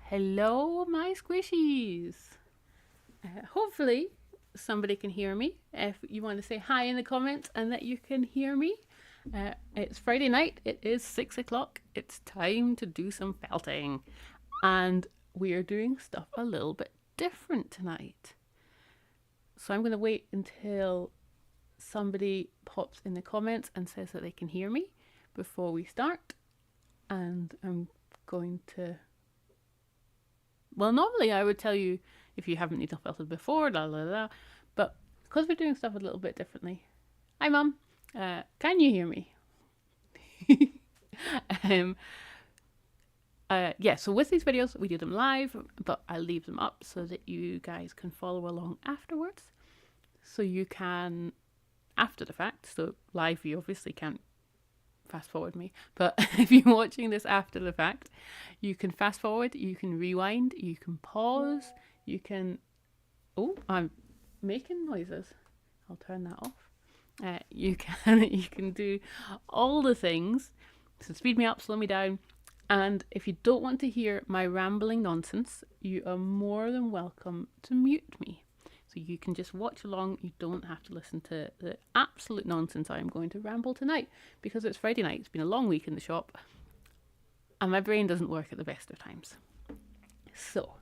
Hello, my squishies. Hopefully, somebody can hear me. If you want to say hi in the comments and that you can hear me, it's Friday night. It is 6 o'clock. It's time to do some felting. And we are doing stuff a little bit different tonight. So I'm going to wait until somebody pops in the comments and says that they can hear me before we start. And I'm going to. Well, normally I would tell you if you haven't needle felted before, la la la. But because we're doing stuff a little bit differently. Hi, Mum. Can you hear me? um, so with these videos, we do them live, but I leave them up so that you guys can follow along afterwards. So you can, after the fact, so live you obviously can't fast forward me, but if you're watching this after the fact, you can fast forward, you can rewind, you can pause, you can. Oh, I'm making noises. I'll turn that off. You can do all the things. So speed me up, slow me down, and if you don't want to hear my rambling nonsense, you are more than welcome to mute me. So you can just watch along. You don't have to listen to the absolute nonsense I am going to ramble tonight because it's Friday night. It's been a long week in the shop and my brain doesn't work at the best of times. So,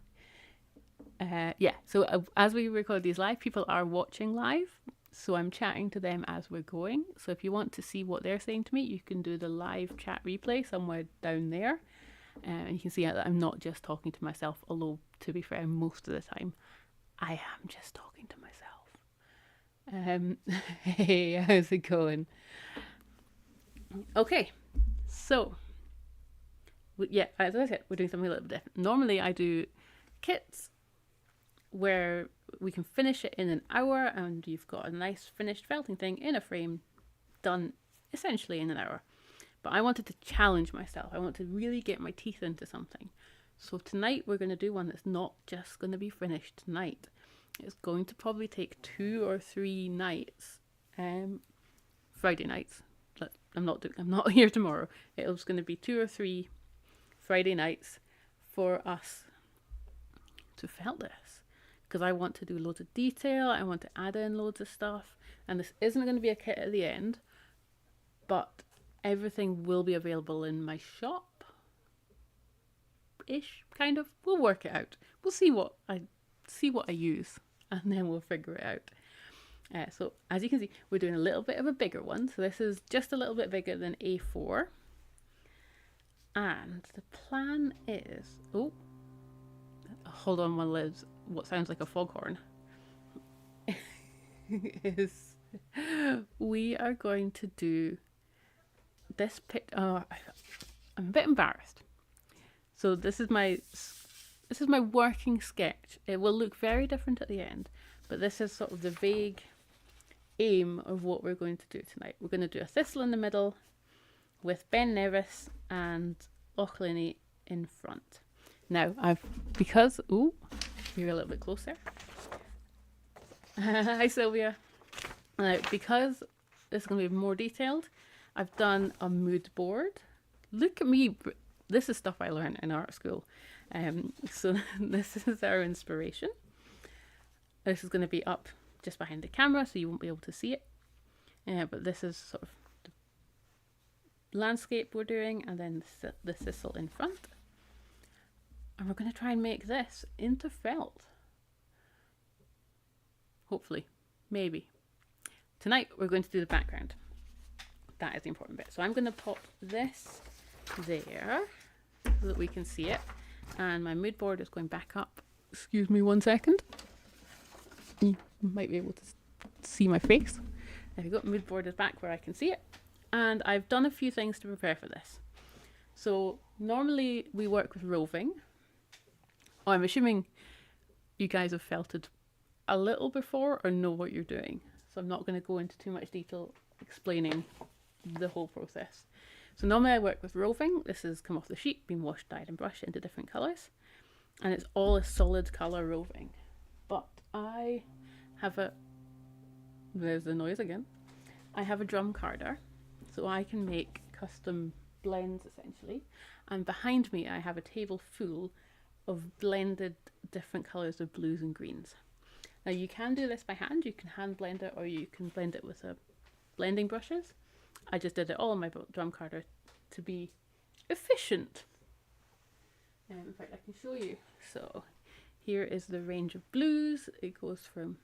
as we record these live, people are watching live. So I'm chatting to them as we're going. So if you want to see what they're saying to me, you can do the live chat replay somewhere down there. And you can see that I'm not just talking to myself, although to be fair, most of the time I am just talking to myself. Hey, how's it going? Okay, so as I said, we're doing something a little bit different. Normally, I do kits where we can finish it in an hour, and you've got a nice finished felting thing in a frame, done essentially in an hour. But I wanted to challenge myself. I want to really get my teeth into something. So tonight we're going to do one that's not just going to be finished tonight. It's going to probably take 2 or 3 nights, Friday nights. I'm not here tomorrow. It's going to be 2 or 3 Friday nights for us to felt this, because I want to do loads of detail. I want to add in loads of stuff, and this isn't going to be a kit at the end, but everything will be available in my shop. Ish, kind of. We'll work it out. We'll see what I use, and then we'll figure it out. So as you can see, we're doing a little bit of a bigger one. So this is just a little bit bigger than A4. And the plan is, hold on one lives, what sounds like a foghorn, is we are going to do this I'm a bit embarrassed. So this is my working sketch. It will look very different at the end, but this is sort of the vague aim of what we're going to do tonight. We're going to do a thistle in the middle with Ben Nevis and Auchlinny in front. Now, you're a little bit closer. Hi, Sylvia. Now, because this is going to be more detailed, I've done a mood board. Look at me. This is stuff I learned in art school. So this is our inspiration. This is going to be up just behind the camera, so you won't be able to see it. But this is sort of the landscape we're doing, and then the thistle in front. And we're going to try and make this into felt. Hopefully. Maybe. Tonight we're going to do the background. That is the important bit. So I'm going to pop this there so that we can see it. And my mood board is going back up. Excuse me 1 second. You might be able to see my face. There we go. Mood board is back where I can see it. And I've done a few things to prepare for this. So normally we work with roving. I'm assuming you guys have felted a little before or know what you're doing. So I'm not going to go into too much detail explaining the whole process. So normally I work with roving. This has come off the sheet, been washed, dyed and brushed into different colours. And it's all a solid colour roving. But I have there's the noise again. I have a drum carder, so I can make custom blends essentially. And behind me I have a table full of blended different colours of blues and greens. Now you can do this by hand, you can hand blend it, or you can blend it with a blending brushes. I just did it all on my drum carder to be efficient. In fact, I can show you. So here is the range of blues. It goes from,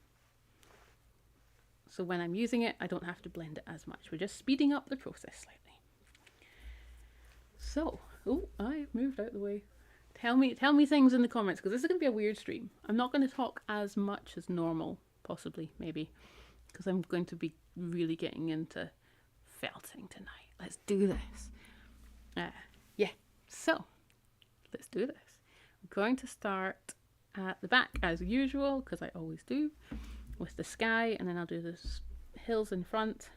so when I'm using it, I don't have to blend it as much. We're just speeding up the process slightly. So, oh, I moved out the way. Tell me things in the comments, because this is going to be a weird stream. I'm not going to talk as much as normal, possibly, maybe, because I'm going to be really getting into felting tonight. Let's do this. Yeah, so let's do this. I'm going to start at the back as usual, because I always do, with the sky, and then I'll do the hills in front,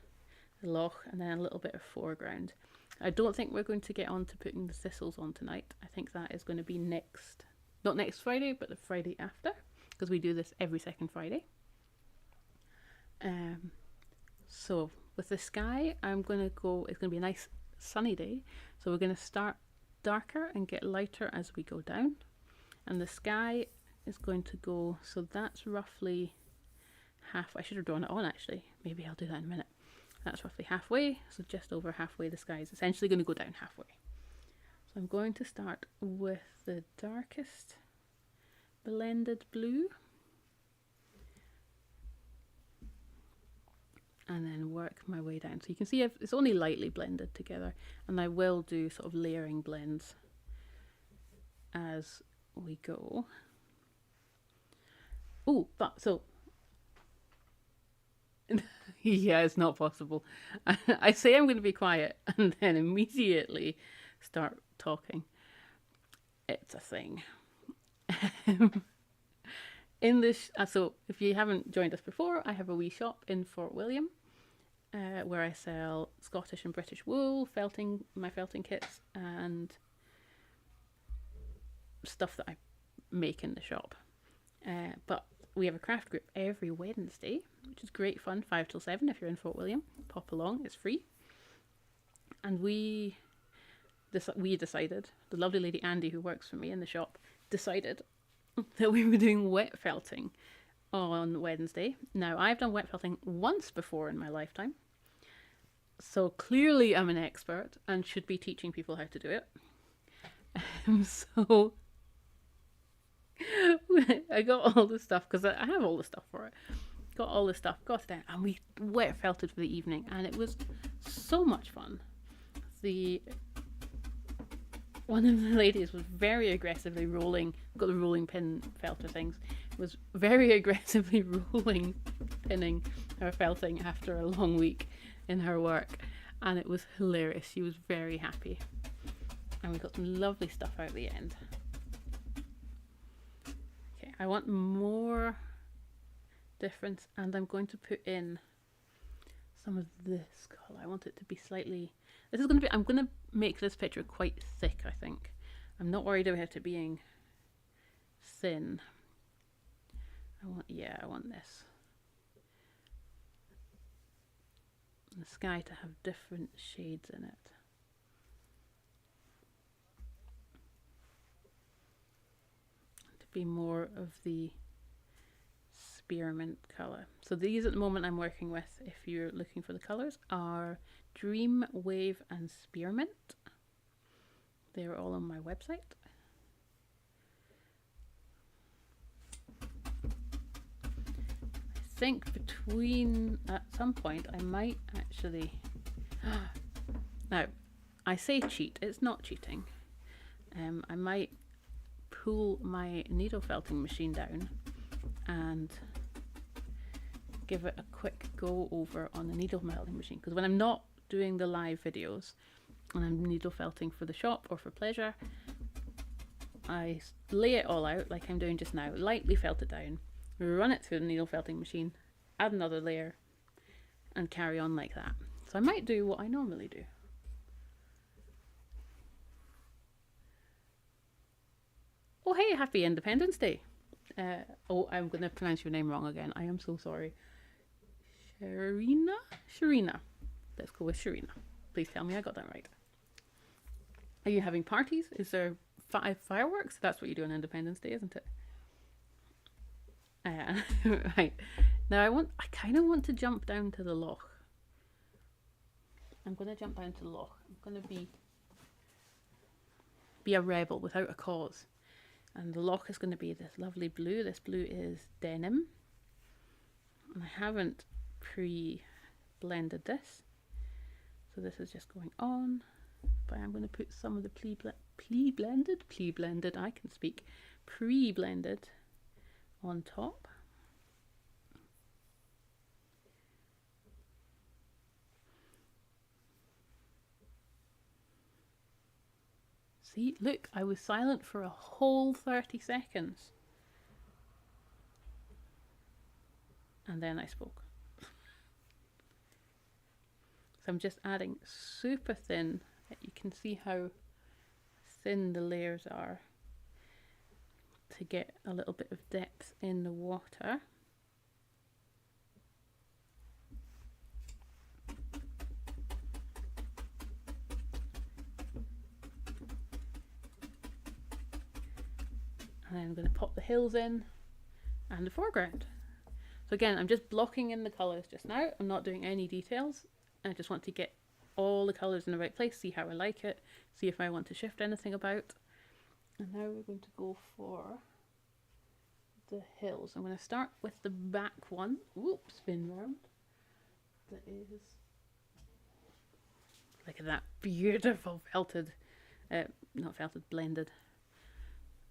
the loch, and then a little bit of foreground. I don't think we're going to get on to putting the thistles on tonight. I think that is going to be not next Friday, but the Friday after, because we do this every second Friday. So with the sky, I'm going to go, it's going to be a nice sunny day. So we're going to start darker and get lighter as we go down. And the sky is going to go, so that's roughly half. I should have drawn it on actually. Maybe I'll do that in a minute. That's roughly halfway, so just over halfway the sky is essentially going to go down halfway. So I'm going to start with the darkest blended blue and then work my way down. So you can see it's only lightly blended together, and I will do sort of layering blends as we go. Oh, but so yeah, it's not possible. I say I'm going to be quiet and then immediately start talking. It's a thing. In this, so if you haven't joined us before, I have a wee shop in Fort William where I sell Scottish and British wool, my felting kits, and stuff that I make in the shop. But we have a craft group every Wednesday, which is great fun, 5 till 7 if you're in Fort William. Pop along, it's free. And we decided, the lovely lady Andy who works for me in the shop, decided that we were doing wet felting on Wednesday. Now, I've done wet felting once before in my lifetime, so clearly I'm an expert and should be teaching people how to do it. So I got all the stuff, because I have all the stuff for it. Got all the stuff, got it down, and we wet felted for the evening, and it was so much fun. One of the ladies was very aggressively rolling, got the rolling pin felter things, was very aggressively pinning her felting after a long week in her work, and it was hilarious. She was very happy, and we got some lovely stuff out at the end. Okay, I want more difference, and I'm going to put in some of this colour. I want it to be slightly, I'm going to make this picture quite thick, I think. I'm not worried about it being thin. I want this. And the sky to have different shades in it. To be more of the spearmint colour. So these at the moment I'm working with, if you're looking for the colours, are Dream, Wave and Spearmint. They're all on my website. I think at some point I might actually now I say cheat, it's not cheating. I might pull my needle felting machine down and give it a quick go over on the needle melting machine, because when I'm not doing the live videos and I'm needle felting for the shop or for pleasure, I lay it all out like I'm doing just now, lightly felt it down, run it through the needle felting machine, add another layer and carry on like that. So I might do what I normally do. Oh hey, happy Independence Day. Oh, I'm going to pronounce your name wrong again. I am so sorry. Sharina. Let's go with Sharina. Please tell me I got that right. Are you having parties? Is there fireworks. That's what you do on Independence Day, isn't it? Right. Now I kind of want to jump down to the loch. I'm going to jump down to the loch. I'm going to be a rebel without a cause. And the loch is going to be this lovely blue. This blue is denim. And I haven't pre-blended this. So this is just going on. But I'm going to put some of the pre-blended, I can speak, pre-blended on top. See, look, I was silent for a whole 30 seconds. And then I spoke. So I'm just adding super thin. You can see how thin the layers are to get a little bit of depth in the water. And then I'm going to pop the hills in and the foreground. So again, I'm just blocking in the colours just now. I'm not doing any details. I just want to get all the colours in the right place, see how I like it, see if I want to shift anything about. And now we're going to go for the hills. I'm going to start with the back one. Whoop, spin round. That is, look at that beautiful felted, not felted, blended.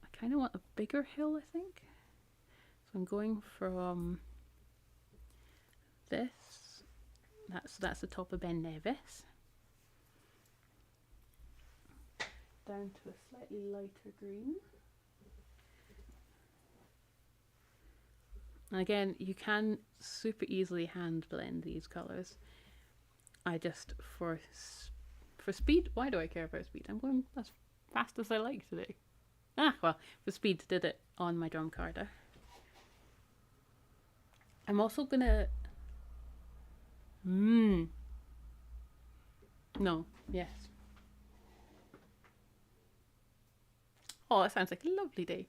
I kind of want a bigger hill, I think. So I'm going from this. That's the top of Ben Nevis. Down to a slightly lighter green. And again, you can super easily hand blend these colours. I just, for speed, why do I care about speed? I'm going as fast as I like today. Well, for speed, did it on my drum carder. I'm also gonna... No, yes. Oh, that sounds like a lovely day.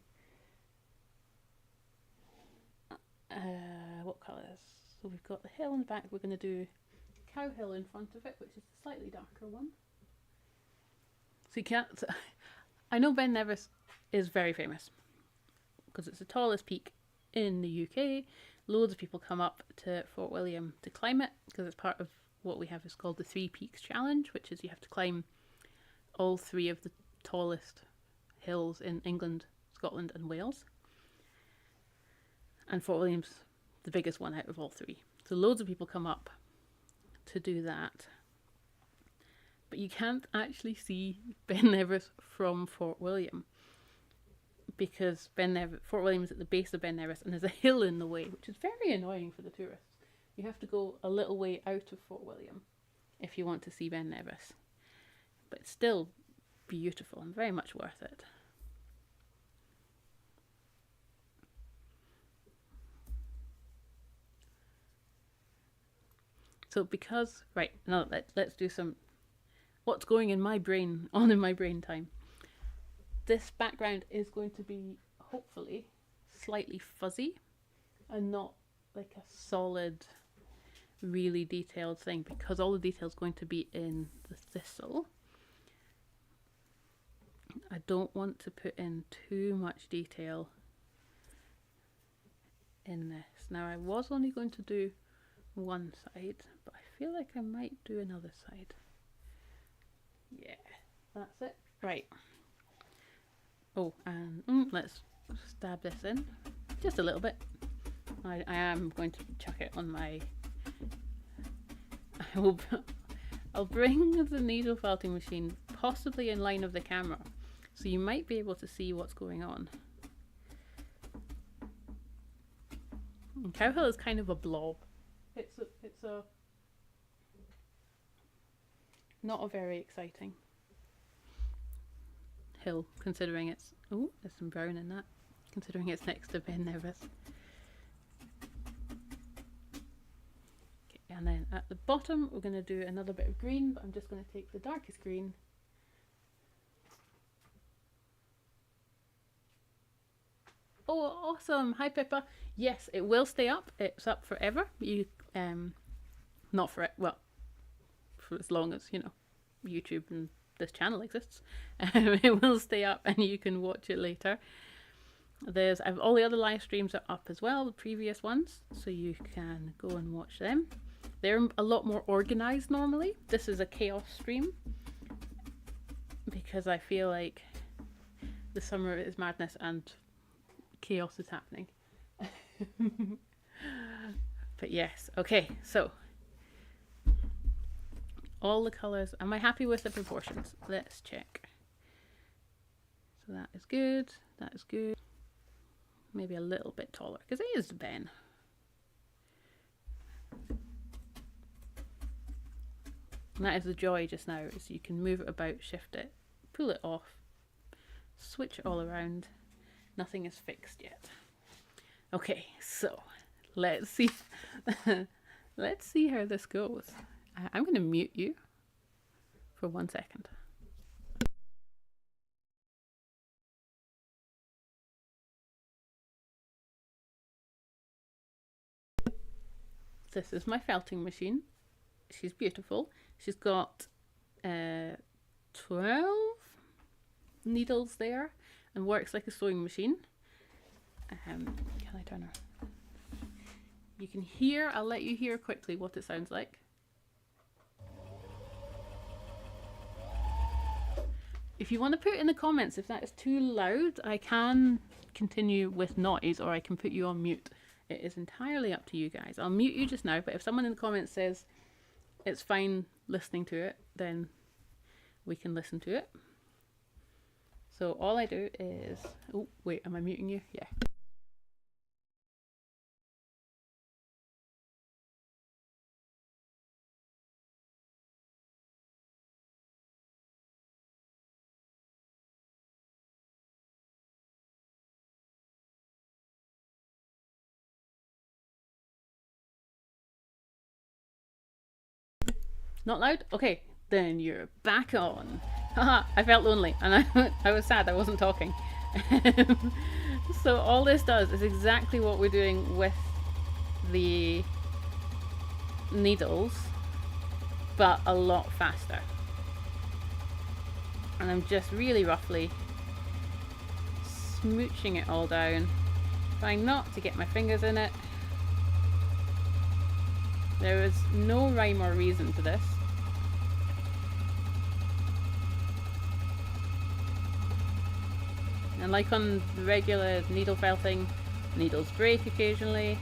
What colours? So we've got the hill in the back. We're going to do Cow Hill in front of it, which is the slightly darker one. So you can't... I know Ben Nevis is very famous because it's the tallest peak in the UK. Loads of people come up to Fort William to climb it because it's part of what we have is called the Three Peaks Challenge, which is you have to climb all three of the tallest hills in England, Scotland and Wales. And Fort William's the biggest one out of all three. So loads of people come up to do that. But you can't actually see Ben Nevis from Fort William because Fort William is at the base of Ben Nevis and there's a hill in the way, which is very annoying for the tourists. You have to go a little way out of Fort William if you want to see Ben Nevis. But it's still beautiful and very much worth it. So because, right, now let's do some, what's going in my brain, on in my brain time. This background is going to be, hopefully, slightly fuzzy and not like a solid, really detailed thing because all the detail is going to be in the thistle. I don't want to put in too much detail in this. Now I was only going to do one side, but I feel like I might do another side. Yeah, that's it. Right. Oh, and let's stab this in just a little bit. I am going to chuck it on my... I'll bring the needle felting machine possibly in line of the camera, so you might be able to see what's going on. And Cow Hill is kind of a blob. It's a not a very exciting hill, considering it's... Oh, there's some brown in that. Considering it's next to Ben Nevis. Okay, and then at the bottom we're going to do another bit of green, but I'm just going to take the darkest green Oh, awesome. Hi, Pippa. Yes, it will stay up. It's up forever. You, not for it. Well, for as long as, you know, YouTube and this channel exists. It will stay up and you can watch it later. There's all the other live streams are up as well, the previous ones, so you can go and watch them. They're a lot more organized normally. This is a chaos stream because I feel like the summer is madness and chaos is happening. But yes, okay, so all the colors. Am I happy with the proportions? Let's check. So that is good. That is good. Maybe a little bit taller because it is Ben. And that is the joy just now, is you can move it about, shift it, pull it off, switch it all around. Nothing is fixed yet. Okay, so let's see. Let's see how this goes. I'm going to mute you for 1 second. This is my felting machine. She's beautiful. She's got 12 needles there and works like a sewing machine. Can I turn her? You can hear, I'll let you hear quickly what it sounds like. If you want to put in the comments if that is too loud, I can continue with noise or I can put you on mute. It is entirely up to you guys. I'll mute you just now, but if someone in the comments says it's fine listening to it, then we can listen to it. So all I do is... Oh, wait, am I muting you? Yeah. Not loud? Okay, then you're back on. Haha, I felt lonely and I was sad I wasn't talking. So all this does is exactly what we're doing with the needles, but a lot faster. And I'm just really roughly smooching it all down, trying not to get my fingers in it. There is no rhyme or reason to this. And like on regular needle felting, needles break occasionally.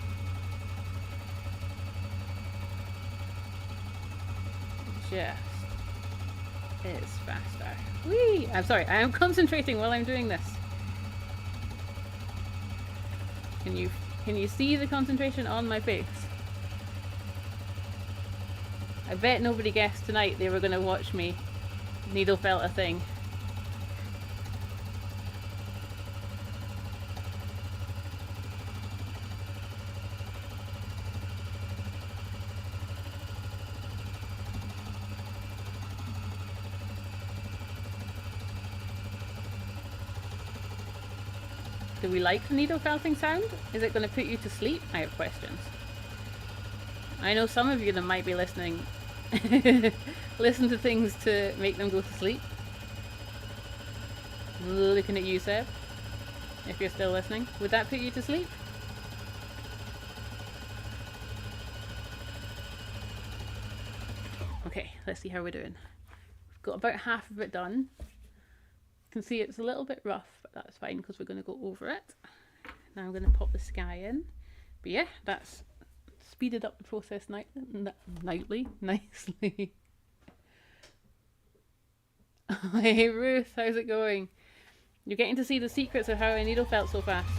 Just is faster. Whee! I'm sorry, I am concentrating while I'm doing this. Can you see the concentration on my face? I bet nobody guessed tonight they were going to watch me needle felt a thing. Do we like the needle felting sound? Is it going to put you to sleep? I have questions. I know some of you that might be listening listen to things to make them go to sleep. Looking at you, Seb, if you're still listening. Would that put you to sleep? Okay, let's see how we're doing. We've got about half of it done. You can see it's a little bit rough, but that's fine because we're going to go over it. Now I'm going to pop the sky in. But yeah, that's speeded up the process nicely. Hey Ruth, how's it going? You're getting to see the secrets of how I needle felt so fast.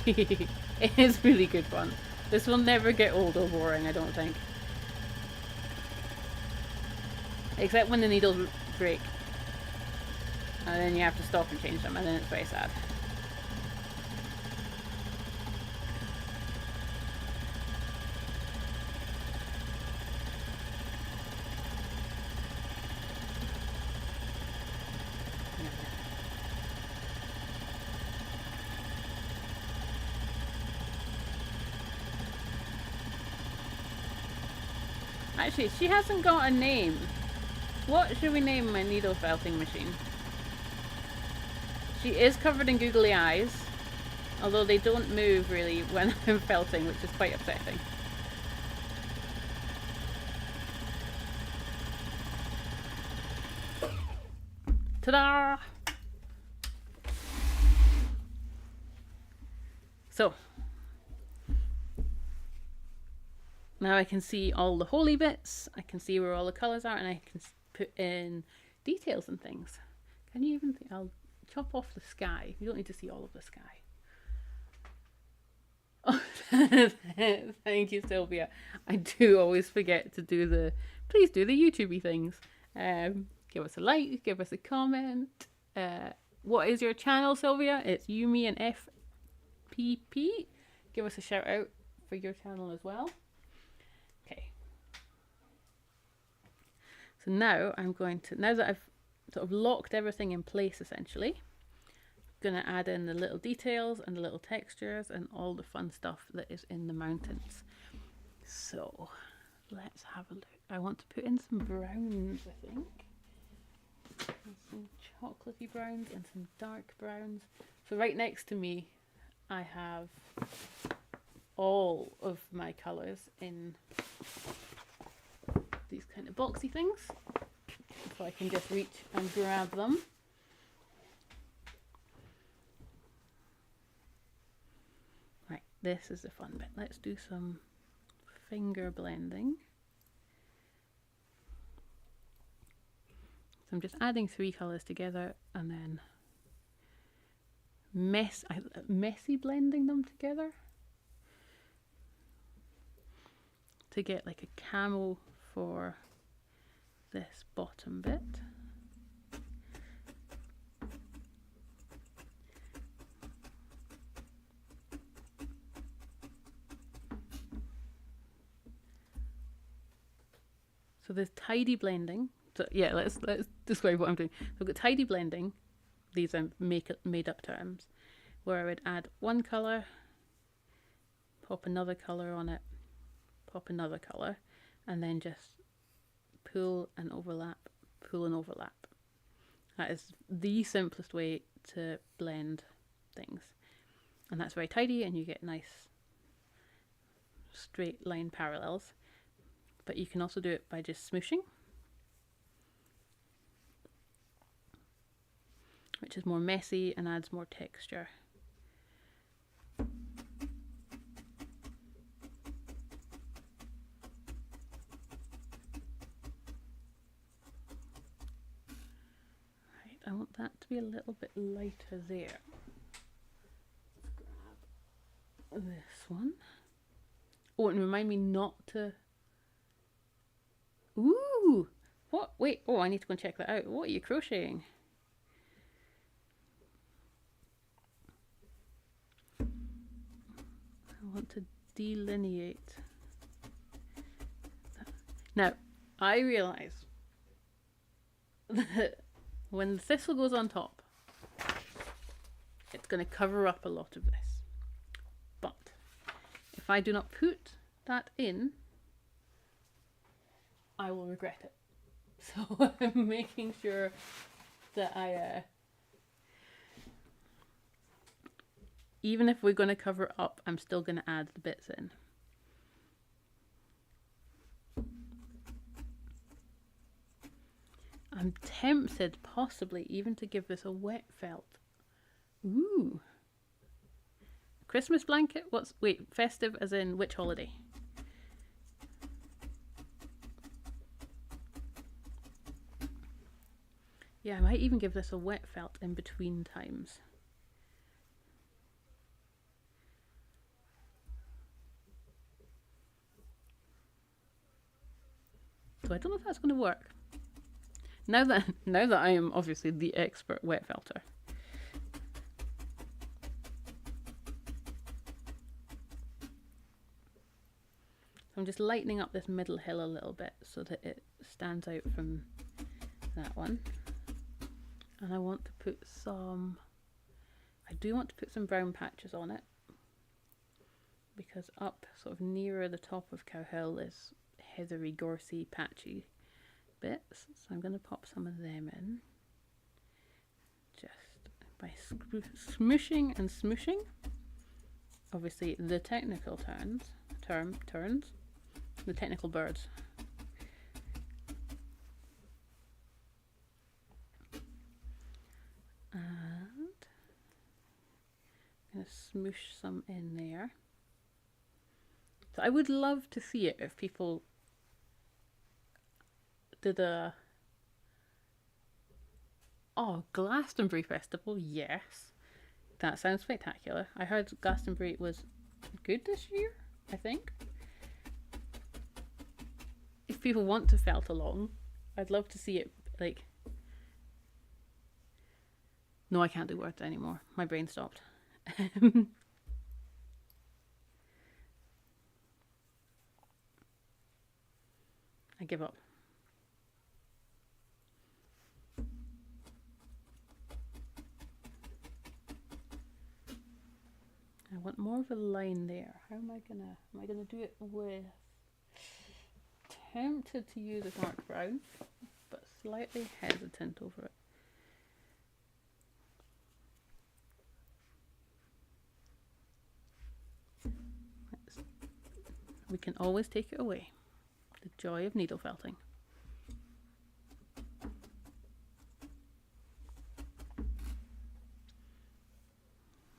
It is really good fun. This will never get old or boring, I don't think. Except when the needles break. And then you have to stop and change them, and then it's very sad. Actually, she hasn't got a name. What should we name my needle felting machine? She is covered in googly eyes, although they don't move really when I'm felting, which is quite upsetting. Ta-da! So, now I can see all the holy bits, I can see where all the colours are, and I can put in details and things. Can you even think? I'll chop off the sky. You don't need to see all of the sky. Oh, thank you, Sylvia. I do always forget to do the, please do the YouTubey things. Give us a like, give us a comment. What is your channel, Sylvia? It's Yumi and FPP. Give us a shout out for your channel as well. Okay. So now I'm going to, now that I've sort of locked everything in place essentially, I'm going to add in the little details and the little textures and all the fun stuff that is in the mountains. So let's have a look. I want to put in some browns, I think. And some chocolatey browns and some dark browns. So right next to me I have all of my colours in these kind of boxy things, so I can just reach and grab them. Right, this is the fun bit. Let's do some finger blending. So I'm just adding 3 colours together and then messy blending them together to get like a camel for this bottom bit. So there's tidy blending. So yeah, let's describe what I'm doing. So I've got tidy blending. These are made up terms, where I would add one colour, pop another colour on it, pop another colour, and then just pull and overlap, pull and overlap. That is the simplest way to blend things. And that's very tidy, and you get nice straight line parallels. But you can also do it by just smooshing, which is more messy and adds more texture. Right, I want that to be a little bit lighter there. Let's grab this one. Oh, and remind me not to... Ooh! What? Wait, oh, I need to go and check that out. What are you crocheting? I want to delineate that. Now, I realise that when the thistle goes on top, it's going to cover up a lot of this. But if I do not put that in, I will regret it. So I'm making sure that I even if we're going to cover up, I'm still going to add the bits in. I'm tempted possibly even to give this a wet felt. Ooh. Christmas blanket? Wait, festive as in which holiday? Yeah, I might even give this a wet felt in between times. So I don't know if that's going to work. Now that I am obviously the expert wet felter. I'm just lightening up this middle hill a little bit so that it stands out from that one. And I want to put some, I do want to put some brown patches on it, because up sort of nearer the top of Cow Hill is heathery, gorsy, patchy bits. So I'm going to pop some of them in, just by smooshing and smooshing. Obviously the technical turns, the technical birds. And I'm going to smoosh some in there. So I would love to see it if people did a... Oh, Glastonbury Festival, yes. That sounds spectacular. I heard Glastonbury was good this year, I think. If people want to felt along, I'd love to see it, like... No, I can't do words anymore. My brain stopped. I give up. I want more of a line there. How am I gonna do it with... Tempted to use a dark brown, but slightly hesitant over it. We can always take it away. The joy of needle felting.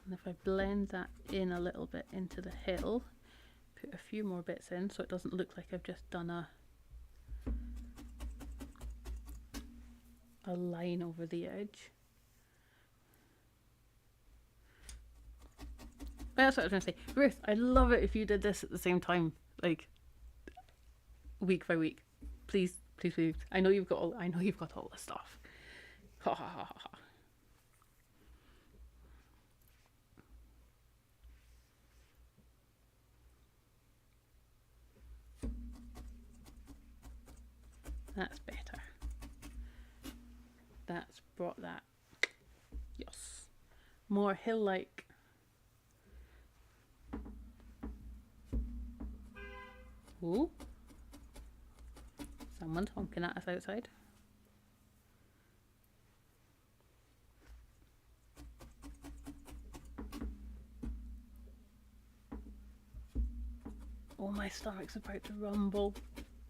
And if I blend that in a little bit into the hill, put a few more bits in so it doesn't look like I've just done a line over the edge. But that's what I was going to say. Ruth, I'd love it if you did this at the same time, like week by week. Please, please, please. I know you've got all the stuff. Ha ha ha ha. That's better. That's brought that. Yes. More hill-like. Ooh. Someone's honking at us outside. Oh, my stomach's about to rumble.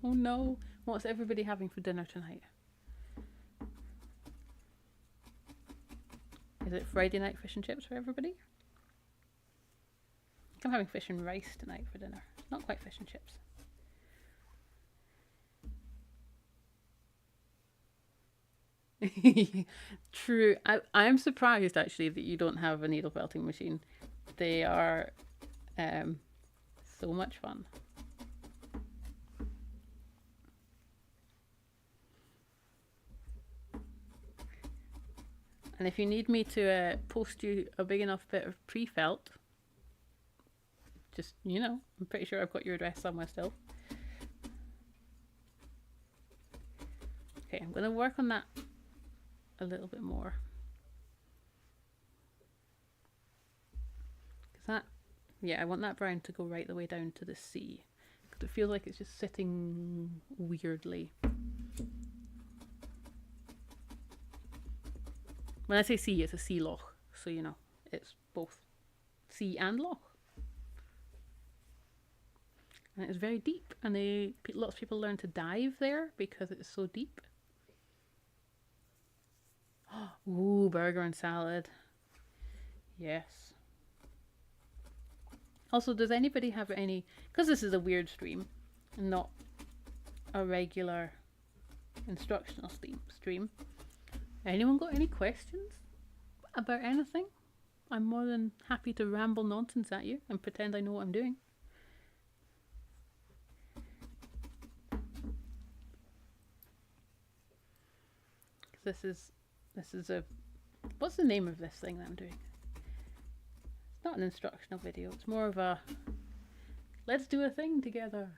Oh no. What's everybody having for dinner tonight? Is it Friday night fish and chips for everybody? I'm having fish and rice tonight for dinner. Not quite fish and chips. True. I'm surprised actually that you don't have a needle felting machine. They are so much fun. And if you need me to post you a big enough bit of pre-felt, just, you know, I'm pretty sure I've got your address somewhere still. Okay, I'm going to work on that a little bit more. Because that, yeah, I want that brown to go right the way down to the sea. Because it feels like it's just sitting weirdly. When I say sea, it's a sea loch, so you know, it's both sea and loch. And it's very deep, and lots of people learn to dive there because it's so deep. Ooh, burger and salad. Yes. Also, does anybody have any, because this is a weird stream, and not a regular instructional stream, anyone got any questions about anything? I'm more than happy to ramble nonsense at you and pretend I know what I'm doing. This is a, what's the name of this thing that I'm doing? It's not an instructional video. It's more of a, let's do a thing together.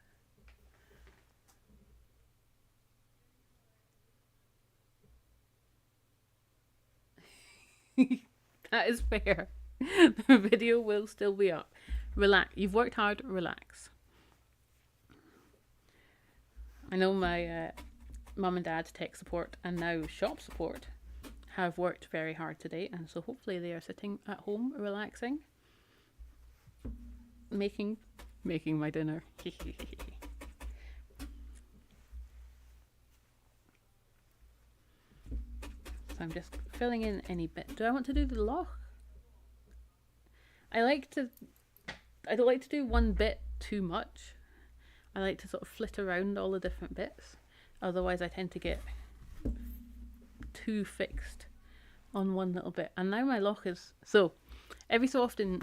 That is fair. The video will still be up. Relax. You've worked hard. Relax. I know my mum and dad tech support and now shop support have worked very hard today, and so hopefully they are sitting at home relaxing, making my dinner. So I'm just filling in any bit. Do I want to do the loch? I don't like to do one bit too much. I like to sort of flit around all the different bits. Otherwise I tend to get too fixed on one little bit. And now my loch is... So, every so often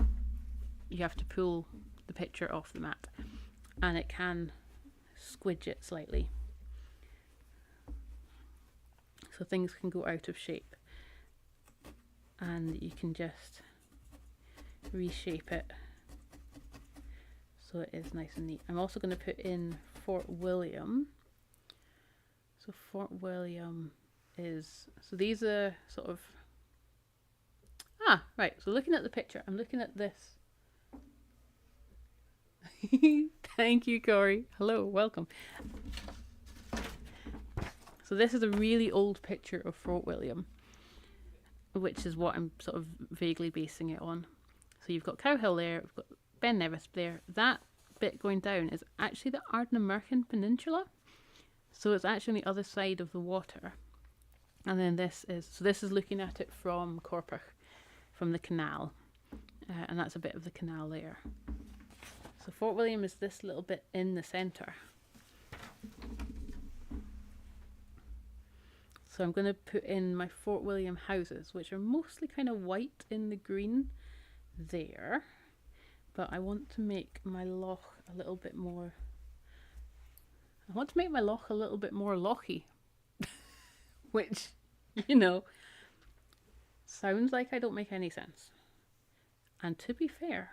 you have to pull the picture off the mat. And it can squidge it slightly. So things can go out of shape. And you can just reshape it so it is nice and neat. I'm also going to put in Fort William. So Fort William is, so these are sort of, right, so looking at the picture, I'm looking at this. Thank you, Corey. Hello, welcome. So this is a really old picture of Fort William, which is what I'm sort of vaguely basing it on. So you've got Cow Hill there, we've got Ben Nevis there. That bit going down is actually the Ardnamurchan Peninsula. So it's actually on the other side of the water. And then this is looking at it from Corpach, from the canal. And that's a bit of the canal there. So Fort William is this little bit in the centre. So I'm going to put in my Fort William houses, which are mostly kind of white in the green there. But I want to make my loch a little bit more... I want to make my loch a little bit more lochy. Which, you know, sounds like I don't make any sense. And to be fair,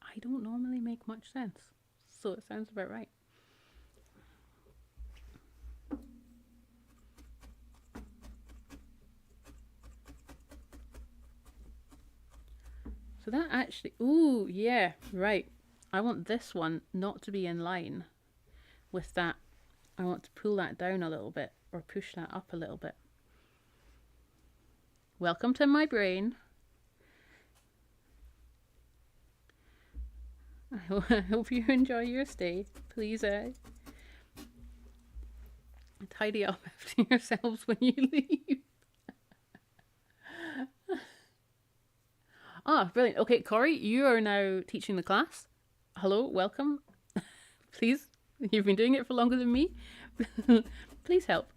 I don't normally make much sense. So it sounds about right. So that actually, ooh, yeah, right. I want this one not to be in line with that. I want to pull that down a little bit or push that up a little bit. Welcome to my brain. I hope you enjoy your stay. Please tidy up after yourselves when you leave. Brilliant. Okay, Corey, you are now teaching the class. Hello, welcome. Please, you've been doing it for longer than me. Please help.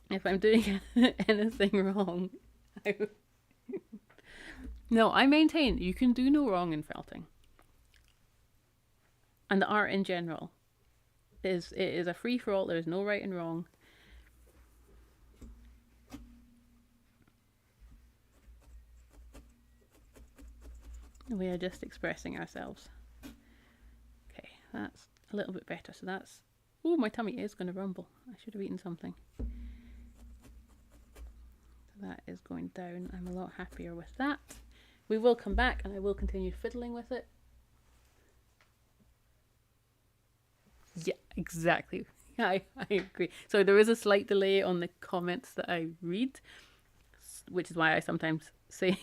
If I'm doing anything wrong, no, I maintain you can do no wrong in felting. And the art in general is a free for all. There is no right and wrong. We are just expressing ourselves. Okay, that's a little bit better. So that's... Oh, my tummy is going to rumble. I should have eaten something. So that is going down. I'm a lot happier with that. We will come back and I will continue fiddling with it. Yeah, exactly. I agree. So there is a slight delay on the comments that I read, which is why I sometimes say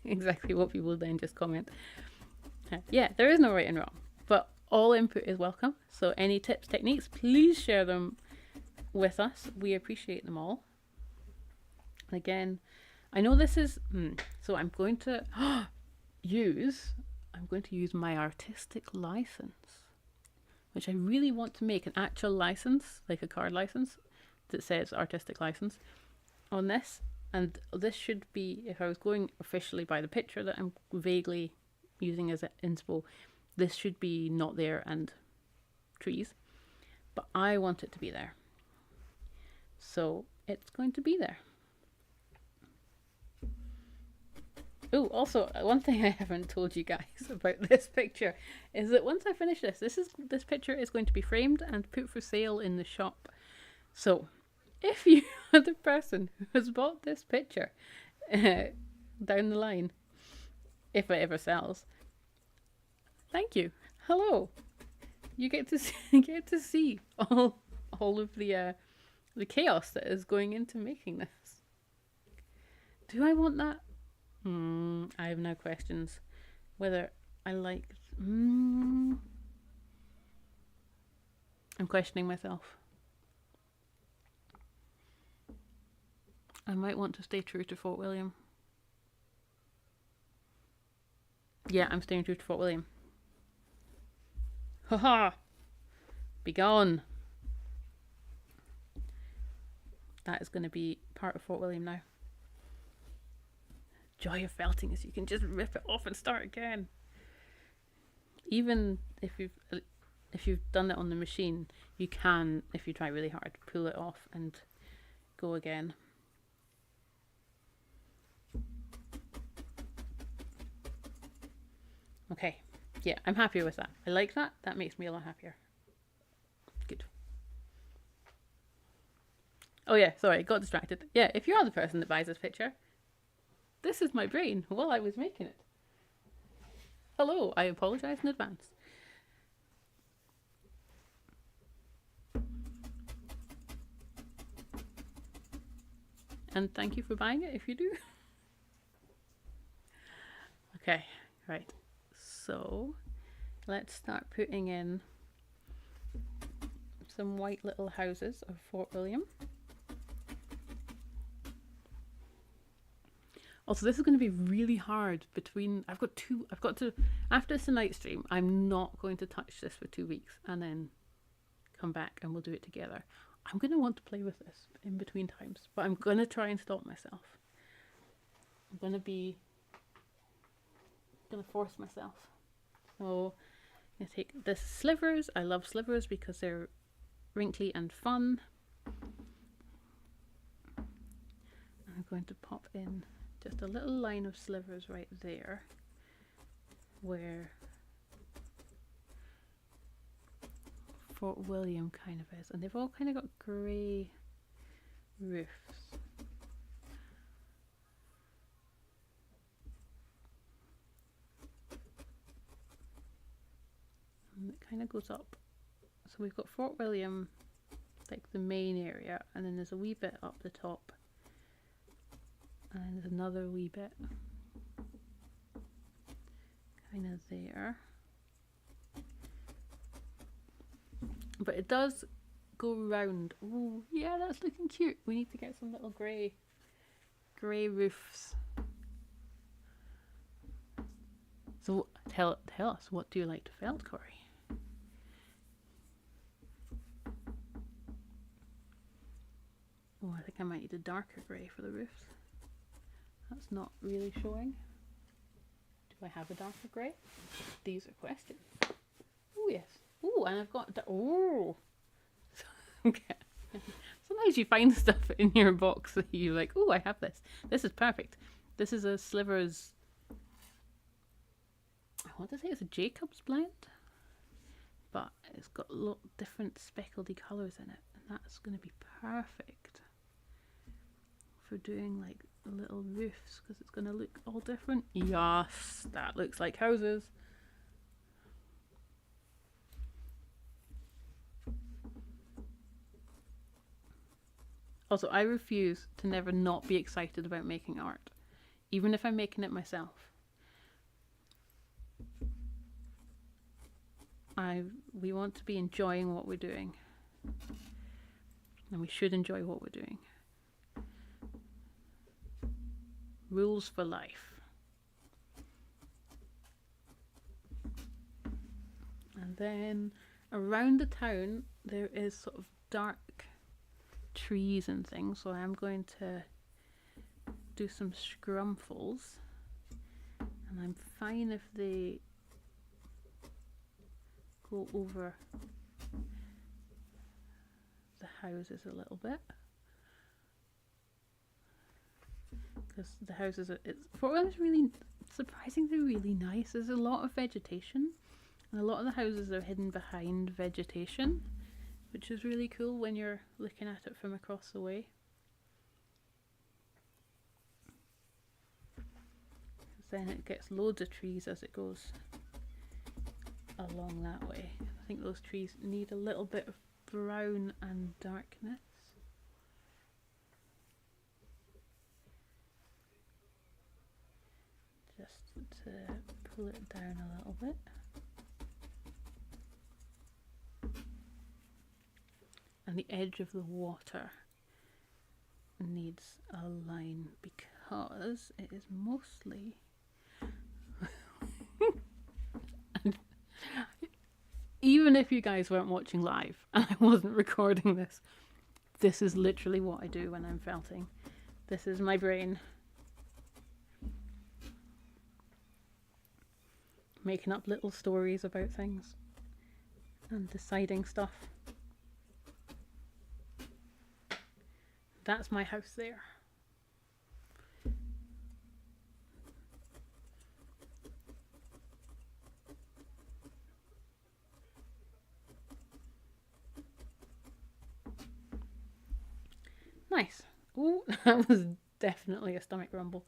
exactly what people then just comment. Yeah, there is no right and wrong, but all input is welcome. So any tips, techniques, please share them with us. We appreciate them all. Again, I know this is... so I'm going to use my artistic license, which I really want to make an actual license, like a card license that says artistic license on this. And this should be, if I was going officially by the picture that I'm vaguely using as an inspo, this should be not there and trees, but I want it to be there. So it's going to be there. Oh, also one thing I haven't told you guys about this picture is that once I finish this picture is going to be framed and put for sale in the shop. So if you are the person who has bought this picture down the line, if it ever sells, thank you. Hello. You get to see all of the chaos that is going into making this. Do I want that? I have now questions whether I like. I'm questioning myself. I might want to stay true to Fort William. Yeah, I'm staying true to Fort William. Haha! Be gone! That is going to be part of Fort William now. Joy of felting is you can just rip it off and start again. Even if you've done it on the machine, you can, if you try really hard, pull it off and go again. Okay, yeah, I'm happier with that. I like that. That makes me a lot happier. Good. Oh yeah, sorry, got distracted. Yeah, if you are the person that buys this picture, this is my brain while I was making it. Hello, I apologise in advance. And thank you for buying it if you do. Okay, right. So let's start putting in some white little houses of Fort William. Also, this is going to be really hard I've got to, after tonight's stream, I'm not going to touch this for 2 weeks and then come back and we'll do it together. I'm going to want to play with this in between times, but I'm going to try and stop myself. I'm going to force myself. So I'm going to take this slivers. I love slivers because they're wrinkly and fun. I'm going to pop in just a little line of slivers right there where Fort William kind of is, and they've all kind of got grey roofs. And it kind of goes up. So we've got Fort William, like the main area, and then there's a wee bit up the top. And then there's another wee bit kind of there. But it does go round. Oh, yeah, that's looking cute. We need to get some little grey roofs. So tell us, what do you like to felt, Corey? Oh, I think I might need a darker grey for the roofs. That's not really showing. Do I have a darker grey? These are questions. Oh yes. Oh, and I've got oh. Okay. Sometimes you find stuff in your box that you're like, oh, I have this. This is perfect. This is a Slivers. I want to say it's a Jacob's blend, but it's got different speckledy colours in it, and that's going to be perfect for doing like little roofs because it's going to look all different. Yes, that looks like houses. Also, I refuse to never not be excited about making art, even if I'm making it myself. We want to be enjoying what we're doing, and we should enjoy what we're doing. Rules for life. And then around the town there is sort of dark trees and things, so I'm going to do some scrumfles, and I'm fine if they go over the houses a little bit. because the houses are, it's Portland's really surprisingly really nice. There's a lot of vegetation, and a lot of the houses are hidden behind vegetation, which is really cool when you're looking at it from across the way. Then it gets loads of trees as it goes along that way. I think those trees need a little bit of brown and darkness. Just to pull it down a little bit. And the edge of the water needs a line because it is mostly even if you guys weren't watching live and I wasn't recording this, this is literally what I do when I'm felting. This is my brain making up little stories about things and deciding stuff. That's my house there. Nice. Oh, that was definitely a stomach rumble.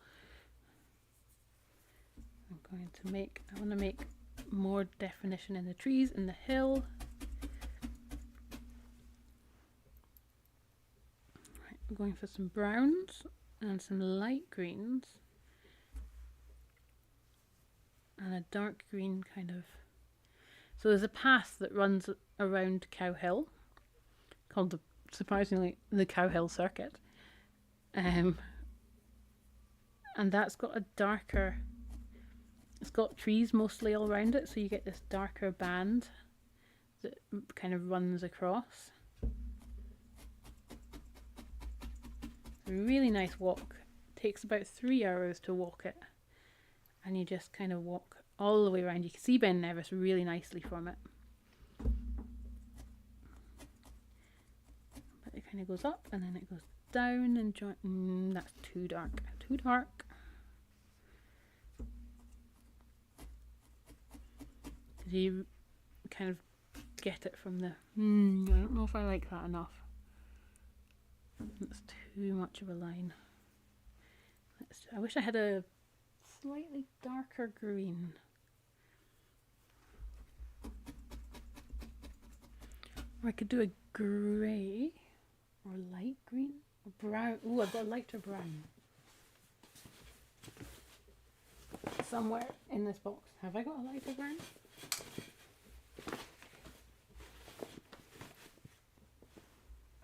I want to make more definition in the trees in the hill. Right, we're going for some browns and some light greens and a dark green kind of. So there's a path that runs around Cow Hill called surprisingly the Cow Hill Circuit, and that's got a darker, it's got trees mostly all around it, so you get this darker band that kind of runs across. A really nice walk. It takes about 3 hours to walk it, and you just kind of walk all the way around. You can see Ben Nevis really nicely from it. But it kind of goes up and then it goes down and join. That's too dark. Too dark. You kind of get it from the. I don't know if I like that enough. That's too much of a line. I wish I had a slightly darker green. Or I could do a grey or light green or brown. Ooh, I've got a lighter brown somewhere in this box. Have I got a lighter brown?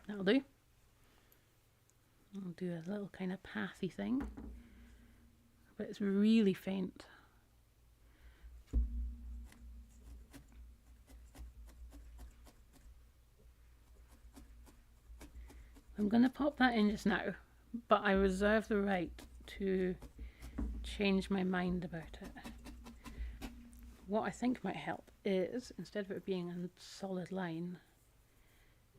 That'll do. I'll do a little kind of pathy thing, but it's really faint. I'm going to pop that in just now, but I reserve the right to change my mind about it. What I think might help is, instead of it being a solid line,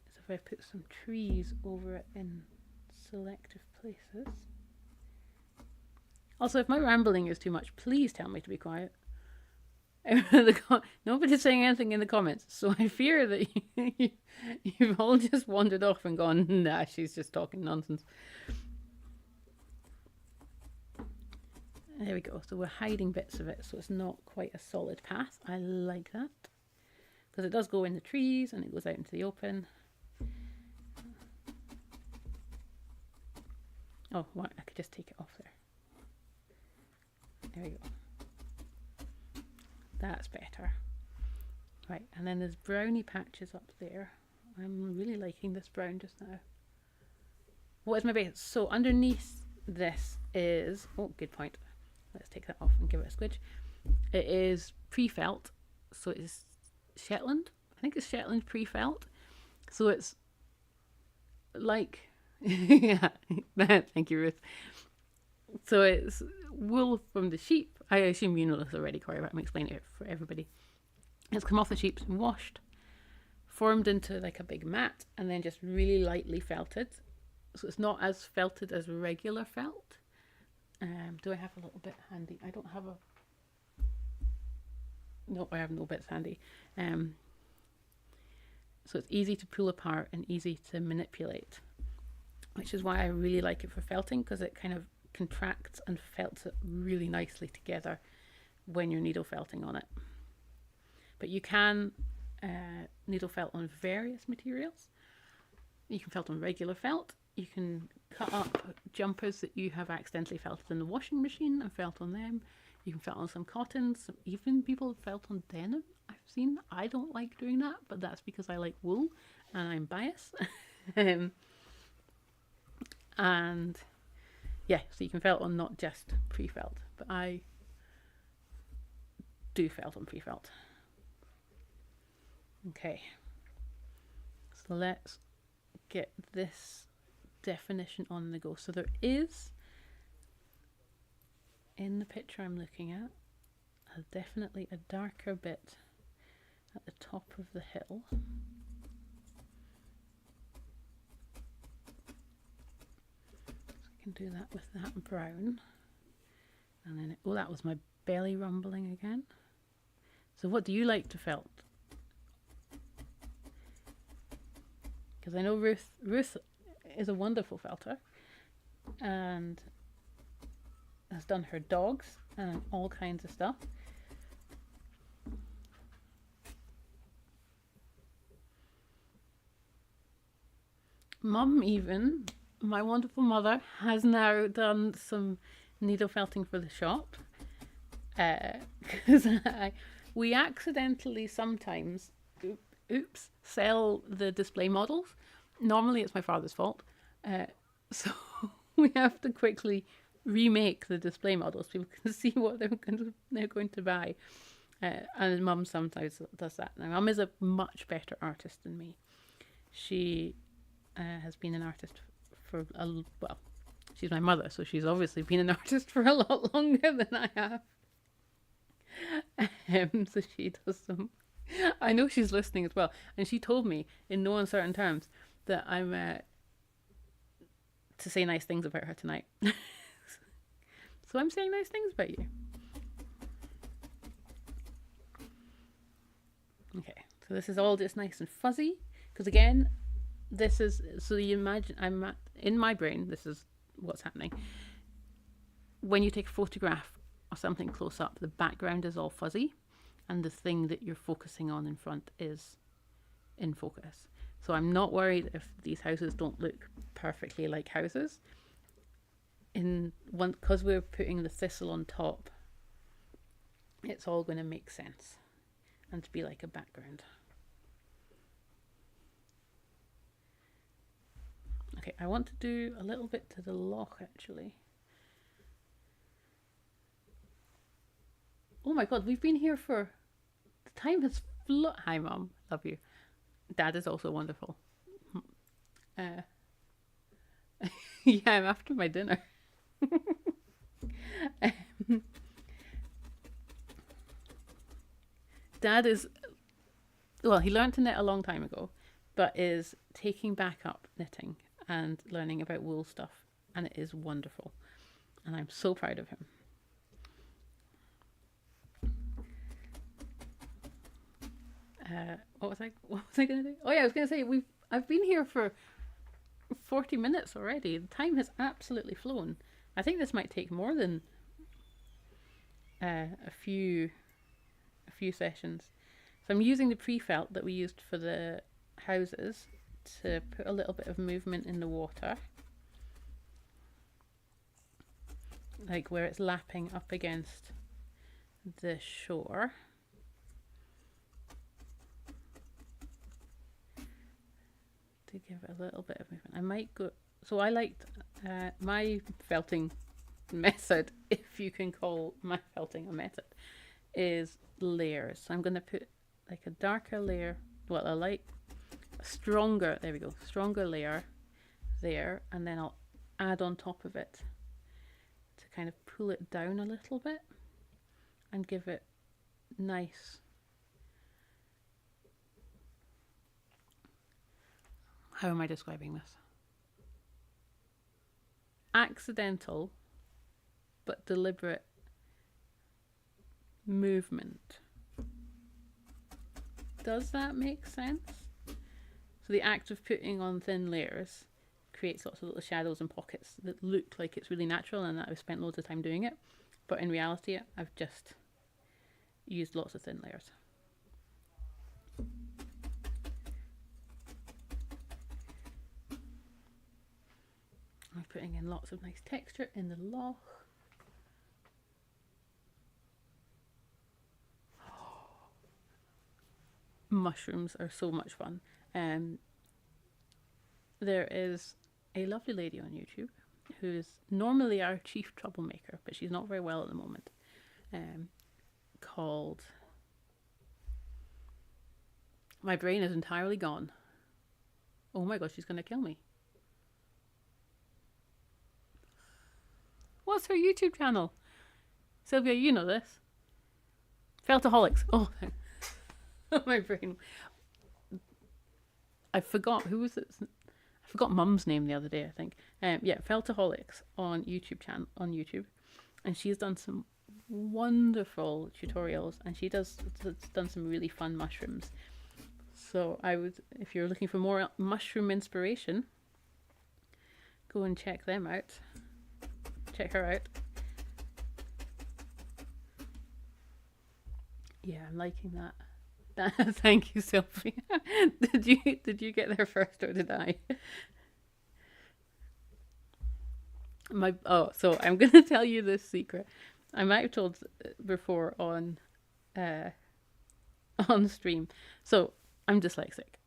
is if I put some trees over it in selective places. Also, if my rambling is too much, please tell me to be quiet. Nobody's saying anything in the comments, so I fear that you've all just wandered off and gone, nah, she's just talking nonsense. There we go. So we're hiding bits of it, so it's not quite a solid path. I like that, because it does go in the trees and it goes out into the open. Oh, well, I could just take it off there. There we go. That's better. Right, and then there's browny patches up there. I'm really liking this brown just now. What is my base? So underneath this is, oh, good point. Let's take that off and give it a squidge. It is pre-felt, so it is Shetland. I think it's Shetland pre-felt. So it's like, yeah, thank you, Ruth. So it's wool from the sheep. I assume you know this already, Corey, but I'm explaining it for everybody. It's come off the sheep, washed, formed into like a big mat, and then just really lightly felted. So it's not as felted as regular felt, Do I have a little bit handy? I don't have a... Nope, I have no bits handy. So it's easy to pull apart and easy to manipulate, which is why I really like it for felting, because it kind of contracts and felts it really nicely together when you're needle felting on it. But you can needle felt on various materials. You can felt on regular felt. You can cut up jumpers that you have accidentally felted in the washing machine and felt on them. You can felt on some cottons. Even people felt on denim, I've seen. I don't like doing that, but that's because I like wool and I'm biased. And yeah, so you can felt on not just pre-felt, but I do felt on pre-felt. Okay, so let's get this definition on the go. So there is, in the picture I'm looking at, definitely a darker bit at the top of the hill. So I can do that with that brown. And then, oh, that was my belly rumbling again. So what do you like to felt? Because I know Ruth is a wonderful felter and has done her dogs and all kinds of stuff. Mum, even, my wonderful mother, has now done some needle felting for the shop. Because we accidentally sometimes, sell the display models. Normally it's my father's fault. So we have to quickly remake the display models. People can see what they're going to buy. And Mum sometimes does that. Now, Mum is a much better artist than me. She has been an artist for well, she's my mother, so she's obviously been an artist for a lot longer than I have. So she does some... I know she's listening as well, and she told me in no uncertain terms that I'm to say nice things about her tonight. So I'm saying nice things about you. Okay, so this is all just nice and fuzzy, because again, this is, so you imagine, in my brain, this is what's happening. When you take a photograph of something close up, the background is all fuzzy, and the thing that you're focusing on in front is in focus. So I'm not worried if these houses don't look perfectly like houses. Because we're putting the thistle on top, it's all going to make sense and to be like a background. Okay, I want to do a little bit to the loch actually. Oh my god, we've been here for... The time has flown. Hi Mum, love you. Dad is also wonderful. Yeah, I'm after my dinner. Dad is... Well, he learned to knit a long time ago, but is taking back up knitting and learning about wool stuff, and it is wonderful. And I'm so proud of him. What was I going to do? Oh yeah, I was going to say I've been here for 40 minutes already. The time has absolutely flown. I think this might take more than a few sessions. So I'm using the pre-felt that we used for the houses to put a little bit of movement in the water, like where it's lapping up against the shore. To give it a little bit of movement. I might go... So I liked my felting method, if you can call my felting a method, is layers. So I'm going to put like a darker layer, well, a light, stronger, there we go, stronger layer there, and then I'll add on top of it to kind of pull it down a little bit and give it nice... How am I describing this? Accidental but deliberate movement. Does that make sense? So the act of putting on thin layers creates lots of little shadows and pockets that look like it's really natural and that I've spent loads of time doing it. But in reality, I've just used lots of thin layers. I'm putting in lots of nice texture in the loch. Mushrooms are so much fun. There is a lovely lady on YouTube who's normally our chief troublemaker, but she's not very well at the moment, called... My brain is entirely gone. Oh my god, she's going to kill me. What's her YouTube channel? Sylvia, you know this. Feltaholics. Oh, my brain. I forgot, who was it? I forgot Mum's name the other day, I think. Yeah, Feltaholics on YouTube. And she's done some wonderful tutorials, and she's done some really fun mushrooms. So I would, if you're looking for more mushroom inspiration, go and check them out. Check her out. Yeah, I'm liking that. Thank you, Sylvie. Did you get there first or did I? So I'm gonna tell you this secret. I might have told before on stream. So I'm dyslexic.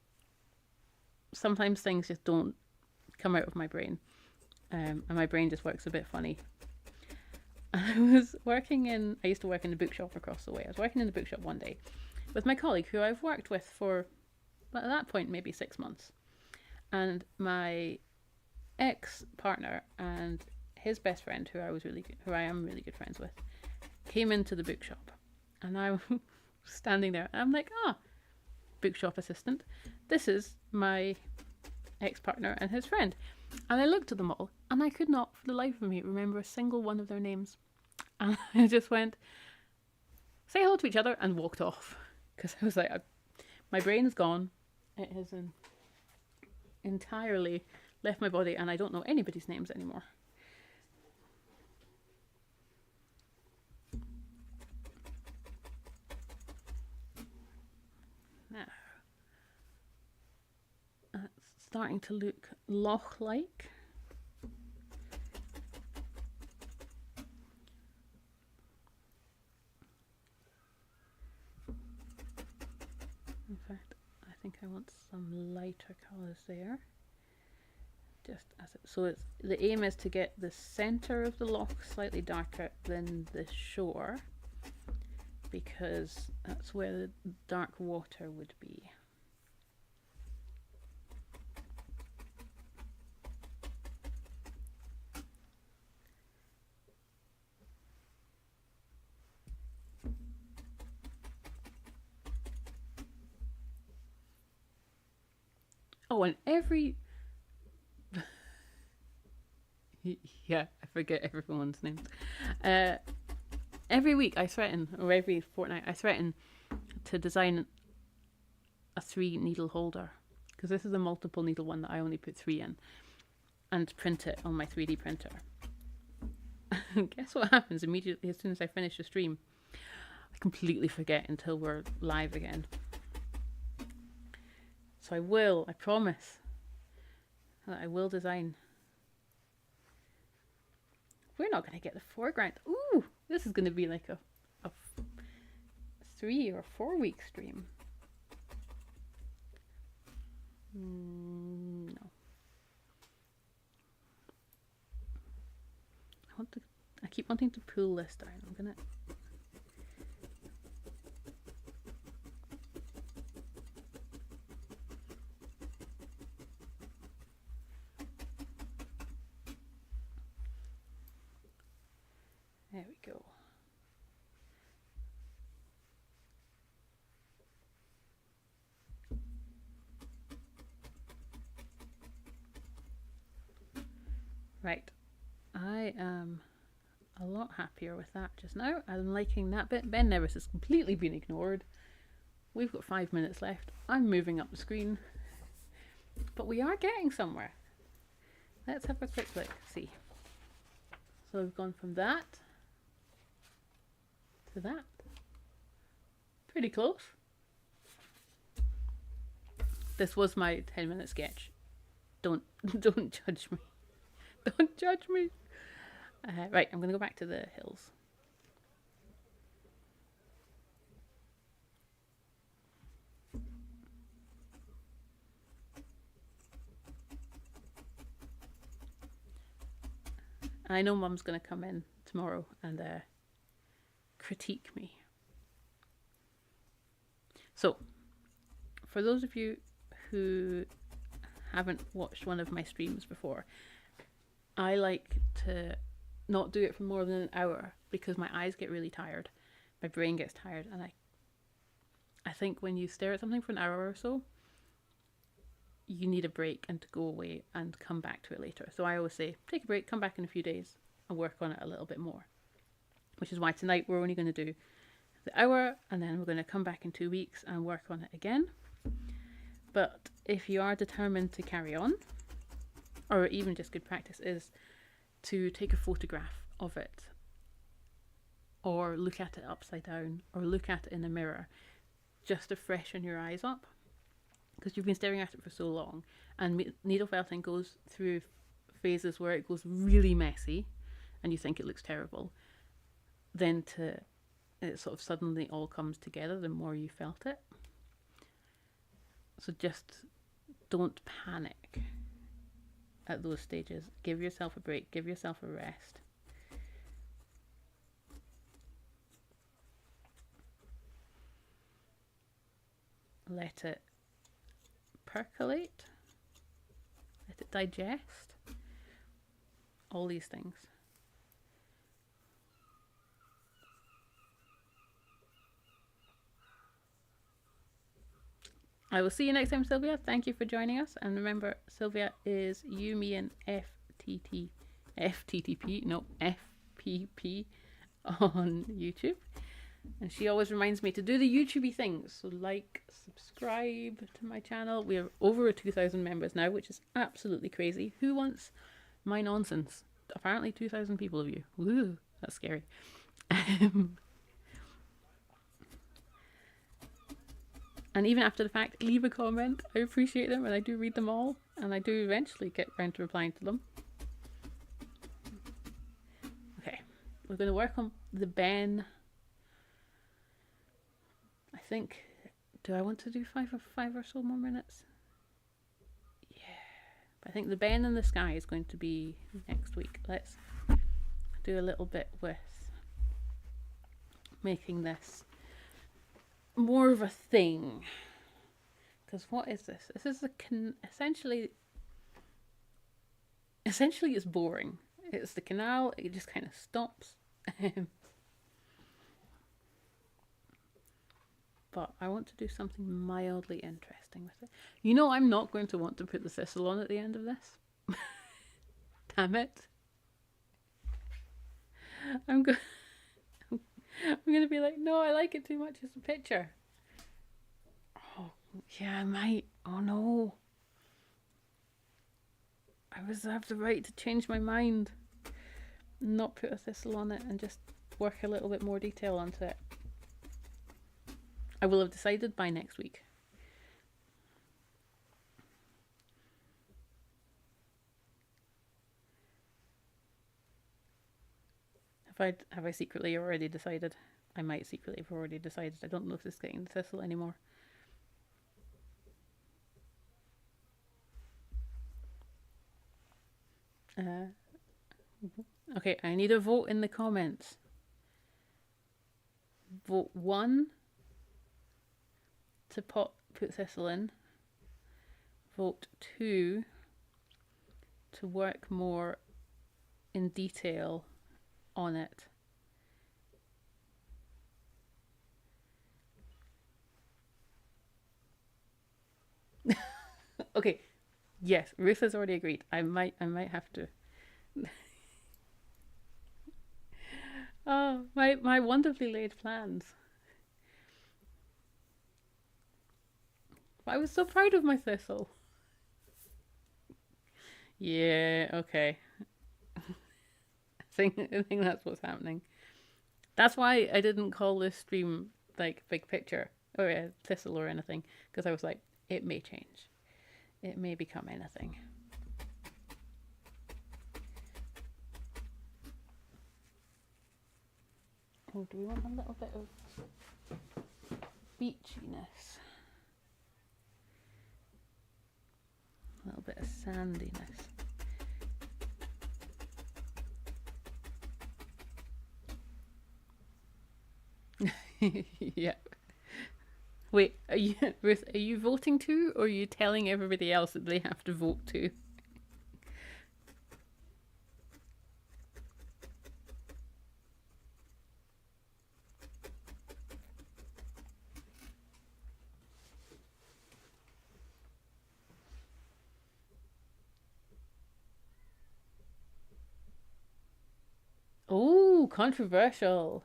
Sometimes things just don't come out of my brain. And my brain just works a bit funny. I used to work in the bookshop across the way. I was working in the bookshop one day with my colleague who I've worked with for, at that point, maybe 6 months. And my ex-partner and his best friend, who I am really good friends with, came into the bookshop. And I was standing there. And I'm like, bookshop assistant. This is my ex-partner and his friend. And I looked at them all, and I could not, for the life of me, remember a single one of their names. And I just went, say hello to each other, and walked off. Because I was like, my brain is gone. It has entirely left my body, and I don't know anybody's names anymore. Now, it's starting to look loch-like. In fact, I think I want some lighter colours there. Just as it, so it's, the aim is to get the centre of the loch slightly darker than the shore, because that's where the dark water would be. Oh, and every... yeah, I forget everyone's names. Every week I threaten, or every fortnight I threaten to design a 3-needle holder, because this is a multiple needle one that I only put 3 in, and print it on my 3D printer. Guess what happens immediately as soon as I finish the stream? I completely forget until we're live again. So I promise that I will design. We're not going to get the foreground. Ooh, this is going to be like a 3 or 4 week stream. No. I keep wanting to pull this down. I'm going to... There we go. Right. I am a lot lot happier with that just now. I'm liking that bit. Ben Nevis has completely been ignored. We've got 5 minutes left. I'm moving up the screen. But we are getting somewhere. Let's have a quick look. See. So we've gone from that to that. Pretty close. This was my 10-minute sketch. Don't judge me. Don't judge me. Right, I'm going to go back to the hills. I know Mum's going to come in tomorrow and critique me. So, for those of you who haven't watched one of my streams before, I like to not do it for more than an hour because my eyes get really tired, my brain gets tired, and I think when you stare at something for an hour or so, you need a break and to go away and come back to it later. So I always say, take a break, come back in a few days and work on it a little bit more. Which is why tonight we're only going to do the hour, and then we're going to come back in 2 weeks and work on it again. But if you are determined to carry on, or even just good practice is to take a photograph of it, or look at it upside down, or look at it in a mirror, just to freshen your eyes up. Because you've been staring at it for so long, and needle felting goes through phases where it goes really messy and you think it looks terrible, then it sort of suddenly all comes together the more you felt it. So just don't panic at those stages. Give yourself a break, give yourself a rest. Let it percolate, let it digest, all these things. I will see you next time, Sylvia. Thank you for joining us. And remember, Sylvia is You, Me, and FPP on YouTube. And she always reminds me to do the YouTubey things. So like, subscribe to my channel. We are over 2,000 members now, which is absolutely crazy. Who wants my nonsense? Apparently 2,000 people of you. Woo, that's scary. And even after the fact, leave a comment. I appreciate them and I do read them all. And I do eventually get around to replying to them. Okay, we're going to work on the Ben. I think, do I want to do five or so more minutes? Yeah. But I think the Ben in the sky is going to be next week. Let's do a little bit with making this more of a thing. Because what is this? This is essentially it's boring. It's the canal. It just kind of stops. But I want to do something mildly interesting with it. You know, I'm not going to want to put the thistle on at the end of this. Damn it. I'm going to be like, no, I like it too much as a picture. Oh, yeah, I might. Oh, no. I have the right to change my mind. Not put a thistle on it and just work a little bit more detail onto it. I will have decided by next week. Have I secretly already decided? I might secretly have already decided. I don't know if this is getting the thistle anymore. Okay, I need a vote in the comments. Vote 1 to put thistle in. Vote 2 to work more in detail on it. Okay. Yes, Ruth has already agreed. I might have to. my wonderfully laid plans. But I was so proud of my thistle. Yeah, okay. I think that's what's happening. That's why I didn't call this stream like big picture or thistle or anything, because I was like, it may change. It may become anything. Oh, do we want a little bit of beachiness? A little bit of sandiness. Yeah. Wait, are you, Ruth, are you voting too, or are you telling everybody else that they have to vote too? Oh, controversial.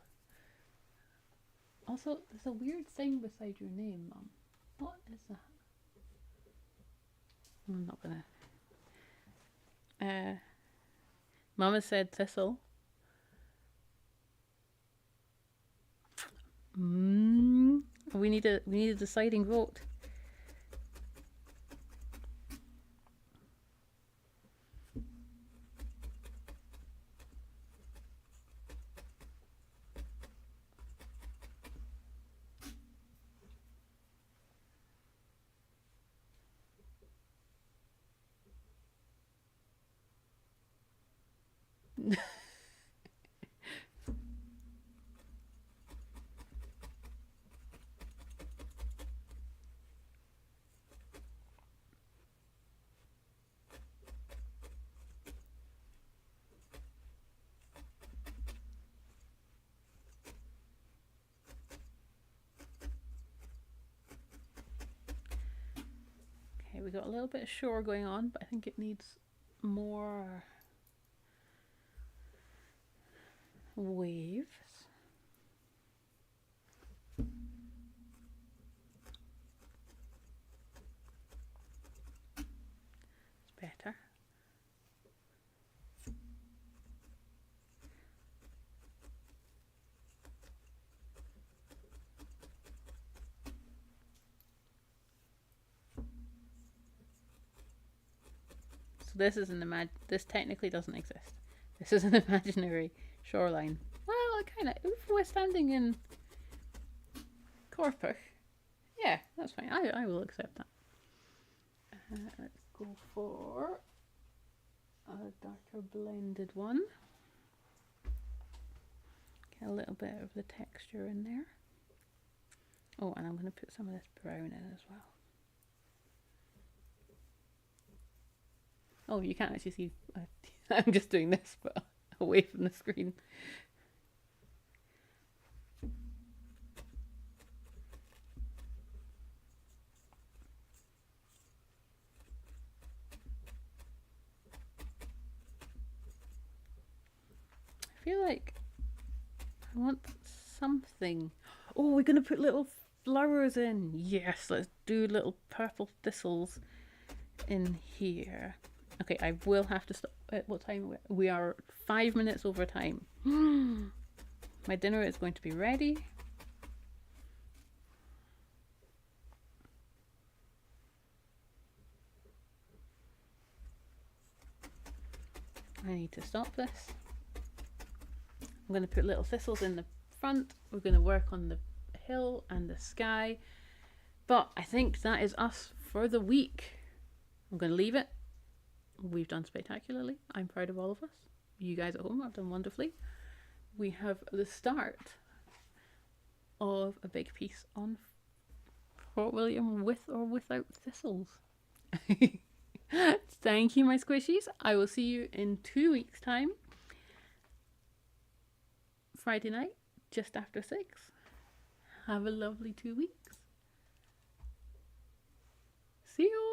Also, there's a weird thing beside your name, Mum. What is that? I'm not gonna. Mama said thistle. We need a deciding vote. Okay, we got a little bit of shore going on, but I think it needs more waves. It's better. So this is this technically doesn't exist. This is an imaginary shoreline. Well, it kind of. If we're standing in Corpach, yeah, that's fine. I will accept that. Let's go for a darker blended one. Get a little bit of the texture in there. Oh, and I'm going to put some of this brown in as well. Oh, you can't actually see. I'm just doing this, but away from the screen. I feel like I want something. Oh, we're going to put little flowers in. Yes, let's do little purple thistles in here. Okay, I will have to stop. At what time? We are 5 minutes over time. My dinner is going to be ready. I need to stop this. I'm going to put little thistles in the front. We're going to work on the hill and the sky. But I think that is us for the week. I'm going to leave it. We've done spectacularly. I'm proud of all of us. You guys at home have done wonderfully. We have the start of a big piece on Fort William with or without thistles. Thank you, my squishies. I will see you in 2 weeks' time. Friday night, just after 6. Have a lovely 2 weeks. See you.